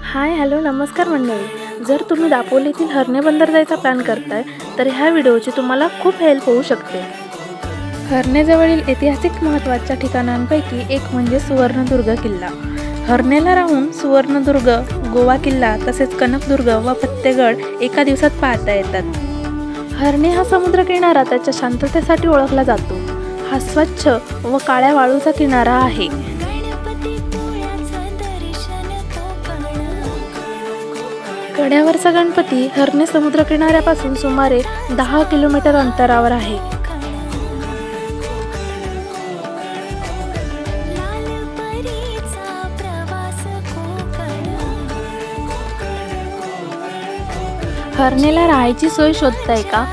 Hi hello नमस्कार मंडळी। जर तुम्ही दापोलीतील हरणे बंदर जायचा प्लॅन करताय तर ह्या व्हिडिओची तुम्हाला खूप हेल्प होऊ शकते। हरणेजवळील ऐतिहासिक महत्त्वाच्या ठिकाणांपैकी एक म्हणजे सुवर्णदुर्ग किल्ला। हरणेला राहून सुवर्णदुर्ग, गोवा किल्ला तसेच कनकदुर्ग व फत्तेगड एका दिवसात पाहता येतात। हरणे हा समुद्रकिनारा त्याच्या शांततेसाठी ओळखला जातो। हा स्वच्छ व काळ्या वाळूचा किनारा आहे। कड्यावरचा गणपती हरणे समुद्रकिनाऱ्यापासून सुमारे 10 किलोमीटर अंतरावर आहे। हरणेला राहायची सोय शोधताय का?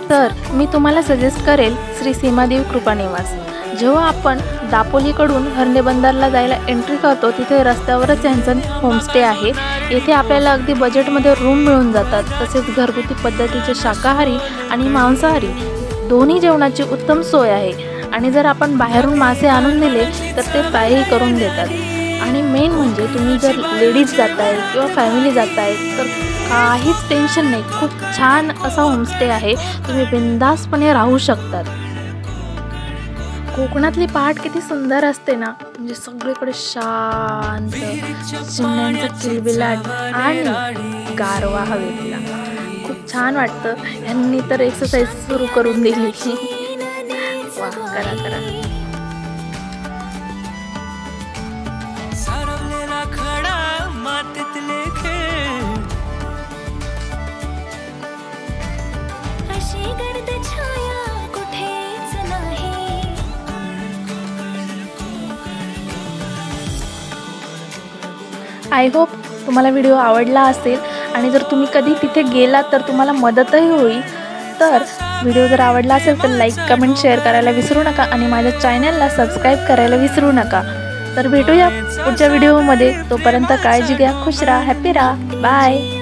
तर मी तुम्हाला सजेस्ट करेल श्री सीमादेवी कृपा निवास। जेव्हा आपण दापोलीकडून हरणे बंदरला जायला एंट्री करतो तिथे रस्त्यावरच यांचं होमस्टे आहे। येथे आपल्याला अगदी बजेटमध्ये रूम मिळून जातात। तसेच घरगुती पद्धतीचे शाकाहारी आणि मांसाहारी दोन्ही जेवणाची उत्तम सोय आहे। आणि जर आपण बाहेरून मासे आणून दिले तर ते फ्रायही करून देतात। आणि मेन म्हणजे तुम्ही जर लेडीज जाताय किंवा फॅमिली जाताय तर काहीच टेन्शन नाही। खूप छान असा होमस्टे आहे, तुम्ही बिनधास्तपणे राहू शकतात। कोकणातली पहाट किती सुंदर असते ना, म्हणजे सगळीकडे शांत, चिमण्यांचा किलबिलाट आणि गारवा हवेतला खूप छान वाटतं। यांनी तर एक्सरसाइज सुरू करून दिली। वा, करा करा। आय होप तुम्हाला व्हिडिओ आवडला असेल आणि जर तुम्ही कधी तिथे गेलात तर तुम्हाला मदतही होईल। तर व्हिडिओ जर आवडला असेल तर लाईक, कमेंट, शेअर करायला विसरू नका आणि माझ्या चॅनलला सबस्क्राईब करायला विसरू नका। तर भेटूया पुढच्या व्हिडिओमध्ये। तोपर्यंत काळजी घ्या, खुश राहा, हॅपी राहा, बाय।